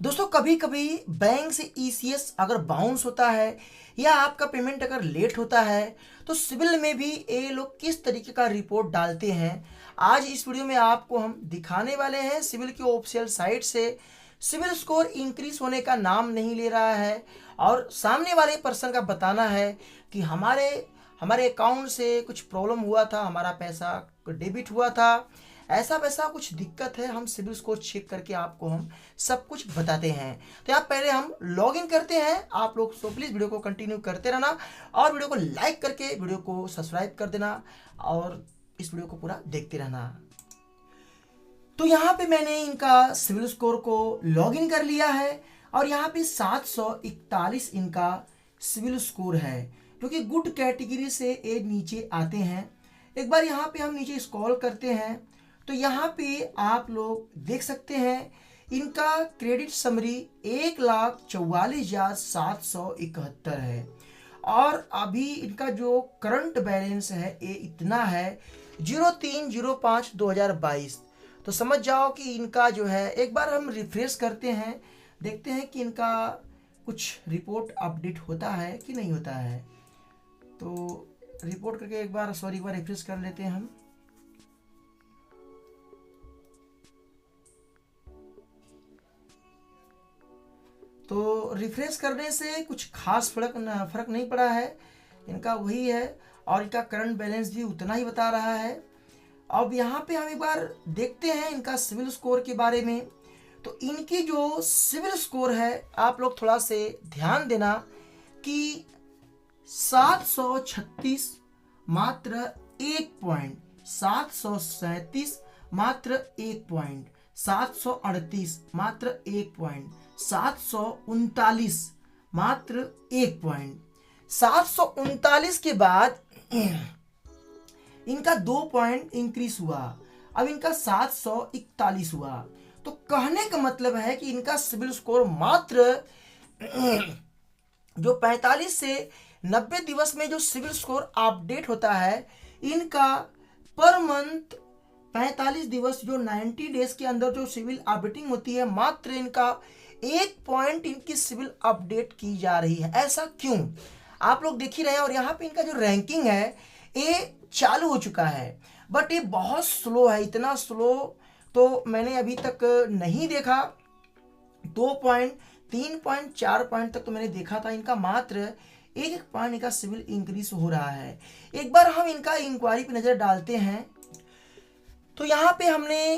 दोस्तों कभी कभी बैंक से ईसीएस अगर बाउंस होता है या आपका पेमेंट अगर लेट होता है तो सिविल में भी ये लोग किस तरीके का रिपोर्ट डालते हैं। आज इस वीडियो में आपको हम दिखाने वाले हैं। सिविल की ऑफिशियल साइट से सिविल स्कोर इंक्रीज होने का नाम नहीं ले रहा है और सामने वाले पर्सन का बताना है कि हमारे हमारे अकाउंट से कुछ प्रॉब्लम हुआ था, हमारा पैसा डेबिट हुआ था, ऐसा वैसा कुछ दिक्कत है। हम सिविल स्कोर चेक करके आपको हम सब कुछ बताते हैं। तो आप पहले हम लॉग इन करते हैं। आप लोग सो प्लीज़ वीडियो को कंटिन्यू करते रहना और वीडियो को लाइक करके वीडियो को सब्सक्राइब कर देना और इस वीडियो को पूरा देखते रहना। तो यहाँ पे मैंने इनका सिविल स्कोर को लॉग इन कर लिया है और यहाँ पे 741 इनका सिविल स्कोर है, जो कि गुड कैटेगरी से ये नीचे आते हैं। एक बार यहाँ पे हम नीचे स्क्रॉल करते हैं तो यहाँ पे आप लोग देख सकते हैं इनका क्रेडिट समरी 1,44,771 है और अभी इनका जो करंट बैलेंस है ये इतना है 03/05/2022। तो समझ जाओ कि इनका जो है, एक बार हम रिफ्रेश करते हैं, देखते हैं कि इनका कुछ रिपोर्ट अपडेट होता है कि नहीं होता है। तो रिपोर्ट करके एक बार रिफ्रेश कर लेते हैं हम। तो रिफ्रेश करने से कुछ खास फर्क नहीं पड़ा है, इनका वही है और इनका करंट बैलेंस भी उतना ही बता रहा है। अब यहाँ पे हम एक बार देखते हैं इनका सिविल स्कोर के बारे में। तो इनकी जो सिविल स्कोर है, आप लोग थोड़ा से ध्यान देना कि 736 मात्र 1 पॉइंट, 737 मात्र 1 पॉइंट, 738 मात्र 1 पॉइंट, 739 मात्र 1 पॉइंट। 739 के बाद इनका 2 पॉइंट इंक्रीज हुआ, अब इनका 741 हुआ। तो कहने का मतलब है कि इनका सिविल स्कोर मात्र जो 45 से 90 दिवस में जो सिविल स्कोर अपडेट होता है, इनका पर मंथ 45 दिवस जो 90 डेज के अंदर जो सिविल अपडेटिंग होती है, मात्र इनका 1 पॉइंट इनकी सिविल अपडेट की जा रही है। ऐसा क्यों, आप लोग देख ही रहे हैं। और यहाँ पे इनका जो रैंकिंग है ये चालू हो चुका है, बट ये बहुत स्लो है। इतना स्लो तो मैंने अभी तक नहीं देखा। 2 पॉइंट, 3 पॉइंट, 4 पॉइंट तक तो मैंने देखा था। इनका मात्र 1 पॉइंट इनका सिविल इंक्रीज हो रहा है। एक बार हम इनका इंक्वायरी पे नज़र डालते हैं तो यहाँ पे हमने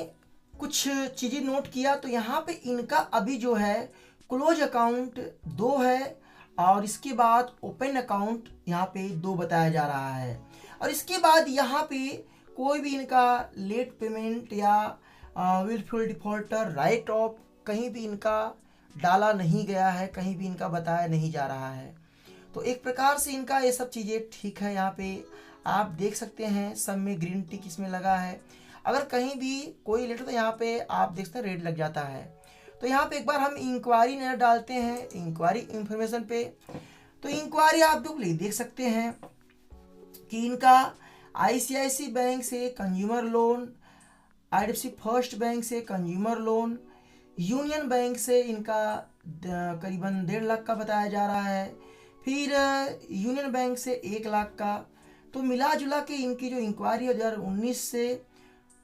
कुछ चीज़ें नोट किया। तो यहाँ पे इनका अभी जो है क्लोज अकाउंट 2 है और इसके बाद ओपन अकाउंट यहाँ पे 2 बताया जा रहा है। और इसके बाद यहाँ पे कोई भी इनका लेट पेमेंट या विलफुल डिफॉल्टर, राइट ऑफ कहीं भी इनका डाला नहीं गया है, कहीं भी इनका बताया नहीं जा रहा है। तो एक प्रकार से इनका ये सब चीज़ें ठीक है। यहाँ पे आप देख सकते हैं सब में ग्रीन टिक इसमें लगा है। अगर कहीं भी कोई लेट तो यहाँ पे आप देख सकते हैं रेड लग जाता है। तो यहाँ पे एक बार हम इंक्वायरी नज़र डालते हैं, इंक्वायरी इंफॉर्मेशन पे। तो इंक्वायरी आप लोग देख सकते हैं कि इनका आईसीआईसी बैंक से consumer loan, IDFC first bank से कंज्यूमर लोन, यूनियन बैंक से इनका करीबन 1.5 लाख का बताया जा रहा है, फिर यूनियन बैंक से 1 लाख का। तो मिला जुला के इनकी जो इंक्वायरी है 2019 से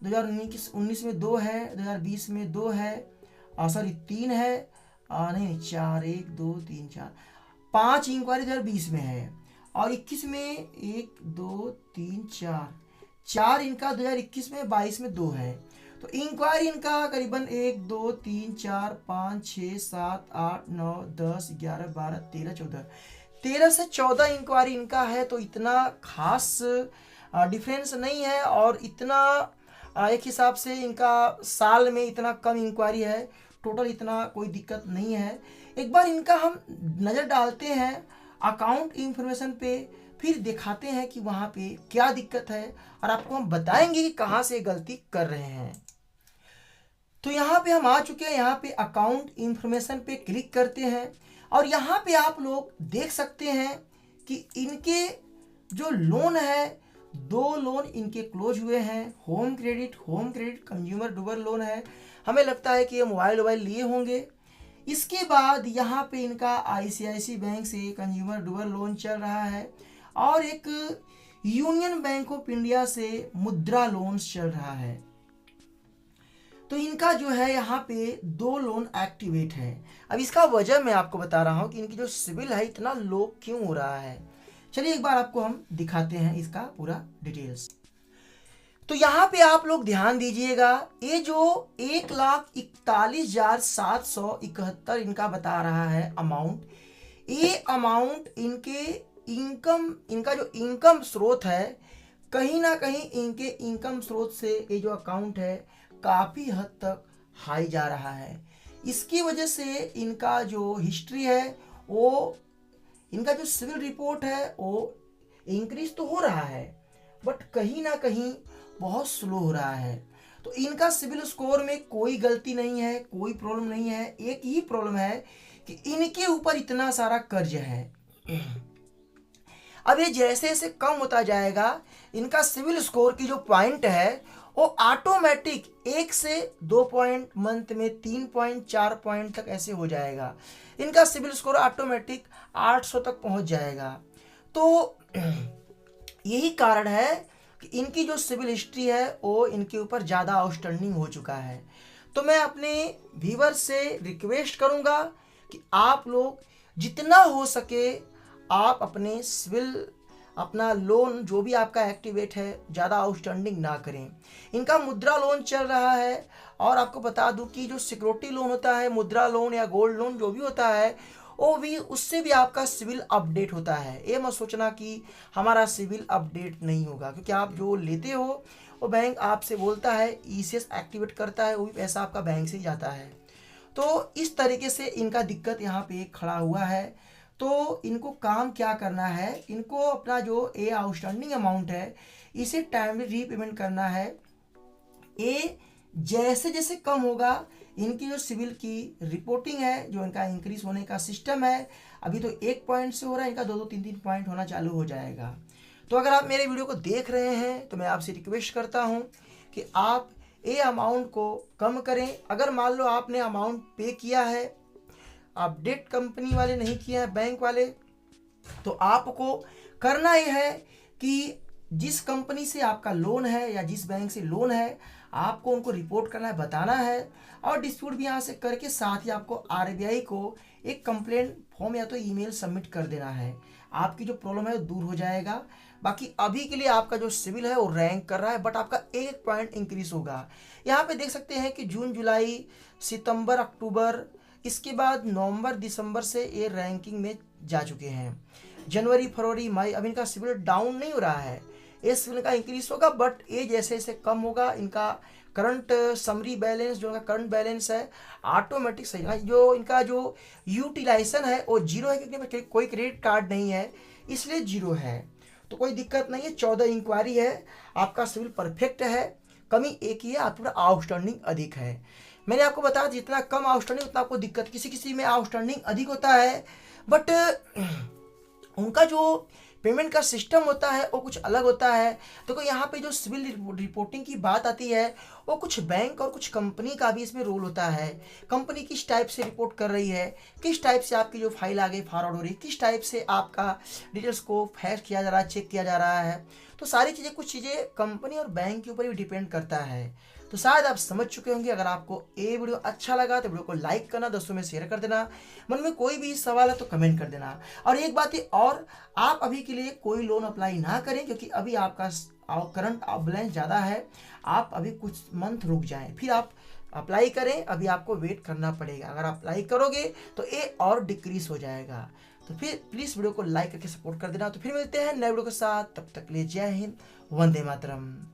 2019 में 2 है, 2020 में 2 है, 3 है, नहीं 4, 1 2 3 4 5 इंक्वायरी 2020 में है और 21 में 1 2 3 4 इनका 2021 में, 22 में 2 है। तो इंक्वायरी इनका करीबन 1 2 3 4 5 6 7 8 9 10 11 12 13 से 14 इंक्वायरी इनका है। तो इतना खास डिफरेंस नहीं है और इतना एक हिसाब से इनका साल में इतना कम इंक्वायरी है, टोटल इतना कोई दिक्कत नहीं है। एक बार इनका हम नज़र डालते हैं अकाउंट इंफॉर्मेशन पे, फिर दिखाते हैं कि वहाँ पे क्या दिक्कत है और आपको हम बताएंगे कि कहाँ से गलती कर रहे हैं। तो यहाँ पे हम आ चुके हैं, यहाँ पे अकाउंट इंफॉर्मेशन पे क्लिक करते हैं और यहाँ पे आप लोग देख सकते हैं कि इनके जो लोन है 2 लोन इनके क्लोज हुए हैं। होम क्रेडिट कंज्यूमर डुबर लोन है। हमें लगता है कि ये मोबाइल लिए होंगे। इसके बाद यहाँ पे इनका आईसीआईसी बैंक से कंज्यूमर ड्यूरेबल लोन चल रहा है और एक यूनियन बैंक ऑफ इंडिया से मुद्रा लोन चल रहा है। तो इनका जो है यहाँ पे 2 लोन एक्टिवेट है। अब इसका वजह मैं आपको बता रहा हूँ कि इनकी जो सिविल है इतना लो क्यों हो रहा है। चलिए एक बार आपको हम दिखाते हैं इसका पूरा डिटेल्स। तो यहाँ पे आप लोग ध्यान दीजिएगा, ये जो 1,41,771 इनका बता रहा है अमाउंट, ये अमाउंट इनका जो इनकम स्रोत है, कहीं ना कहीं इनके इनकम स्रोत से ये जो अकाउंट है काफ़ी हद तक हाई जा रहा है। इसकी वजह से इनका जो हिस्ट्री है वो, इनका जो सिविल रिपोर्ट है वो इंक्रीज तो हो रहा है बट कहीं ना कहीं बहुत स्लो हो रहा है। तो इनका सिविल स्कोर में कोई गलती नहीं है, कोई प्रॉब्लम नहीं है। एक ही प्रॉब्लम है कि इनके ऊपर इतना सारा कर्ज है। अब ये जैसे जैसे कम होता जाएगा, इनका सिविल स्कोर की जो पॉइंट है वो ऑटोमेटिक 1 से 2 पॉइंट, मंथ में 3.4 पॉइंट तक ऐसे हो जाएगा। इनका सिविल स्कोर ऑटोमेटिक 800 तक पहुंच जाएगा। तो यही कारण है कि इनकी जो सिविल हिस्ट्री है वो इनके ऊपर ज़्यादा आउटस्टैंडिंग हो चुका है। तो मैं अपने व्यूअर से रिक्वेस्ट करूंगा कि आप लोग जितना हो सके आप अपने सिविल, अपना लोन जो भी आपका एक्टिवेट है, ज़्यादा आउटस्टैंडिंग ना करें। इनका मुद्रा लोन चल रहा है और आपको बता दूं कि जो सिक्योरिटी लोन होता है, मुद्रा लोन या गोल्ड लोन जो भी होता है, वो भी उससे भी आपका सिविल अपडेट होता है। ये मत सोचना कि हमारा सिविल अपडेट नहीं होगा, क्योंकि आप जो लेते हो वो बैंक आपसे बोलता है, ईसीएस एक्टिवेट करता है, वो भी पैसा आपका बैंक से ही जाता है। तो इस तरीके से इनका दिक्कत यहाँ पे खड़ा हुआ है। तो इनको काम क्या करना है, इनको अपना जो ए आउटस्टैंडिंग अमाउंट है इसे टाइमली रीपेमेंट करना है। ये जैसे जैसे कम होगा, इनकी जो सिविल की रिपोर्टिंग है, जो इनका इंक्रीज होने का सिस्टम है, अभी तो 1 पॉइंट से हो रहा है, इनका 2-2, 3-3 पॉइंट होना चालू हो जाएगा। तो अगर आप मेरे वीडियो को देख रहे हैं तो मैं आपसे रिक्वेस्ट करता हूं कि आप ये अमाउंट को कम करें। अगर मान लो आपने अमाउंट पे किया है, अपडेट कंपनी वाले नहीं किया है, बैंक वाले, तो आपको करना ये है कि जिस कंपनी से आपका लोन है या जिस बैंक से लोन है, आपको उनको रिपोर्ट करना है, बताना है और डिस्प्यूट भी यहाँ से करके साथ ही आपको आरबीआई को एक कंप्लेंट फॉर्म या तो ईमेल सबमिट कर देना है। आपकी जो प्रॉब्लम है वो दूर हो जाएगा। बाकी अभी के लिए आपका जो सिविल है वो रैंक कर रहा है बट आपका 1 पॉइंट इंक्रीज होगा। यहाँ पे देख सकते हैं कि जून, जुलाई, सितंबर, अक्टूबर, इसके बाद नवंबर, दिसंबर से ये रैंकिंग में जा चुके हैं। जनवरी, फरवरी, मई, अब इनका सिविल डाउन नहीं हो रहा है, ये सिविल का इंक्रीज होगा बट ये जैसे जैसे कम होगा, इनका करंट समरी बैलेंस, जो इनका करंट बैलेंस है ऑटोमेटिक सही है। जो इनका जो यूटिलाइजेशन है वो 0 है, क्योंकि कोई क्रेडिट कार्ड नहीं है इसलिए 0 है। तो कोई दिक्कत नहीं है। 14 इंक्वायरी है, आपका सिविल परफेक्ट है। कमी एक ही है, आपका आउटस्टैंडिंग अधिक है। मैंने आपको बताया जितना कम आउटस्टैंडिंग उतना आपको दिक्कत, किसी किसी में आउटस्टैंडिंग अधिक होता है बट उनका जो पेमेंट का सिस्टम होता है वो कुछ अलग होता है। देखो यहाँ पे जो सिविल रिपोर्टिंग की बात आती है वो कुछ बैंक और कुछ कंपनी का भी इसमें रोल होता है। कंपनी किस टाइप से रिपोर्ट कर रही है, किस टाइप से आपकी जो फाइल आगे फॉरवर्ड हो रही है, किस टाइप से आपका डिटेल्स को फैच किया जा रहा है, चेक किया जा रहा है। तो सारी चीज़ें, कुछ चीज़ें कंपनी और बैंक के ऊपर भी डिपेंड करता है। तो शायद आप समझ चुके होंगे। अगर आपको ये वीडियो अच्छा लगा तो वीडियो को लाइक करना, दोस्तों में शेयर कर देना, मन में कोई भी सवाल है तो कमेंट कर देना। और एक बात है और, आप अभी के लिए कोई लोन अप्लाई ना करें क्योंकि अभी आपका करंट बैलेंस ज़्यादा है। आप अभी कुछ मंथ रुक जाएं, फिर आप अप्लाई करें। अभी आपको वेट करना पड़ेगा। अगर आप अप्लाई करोगे तो ये और डिक्रीज हो जाएगा। तो फिर प्लीज़ वीडियो को लाइक करके सपोर्ट कर देना। तो फिर मिलते हैं नए वीडियो के साथ, तब तक के लिए जय हिंद, वंदे मातरम।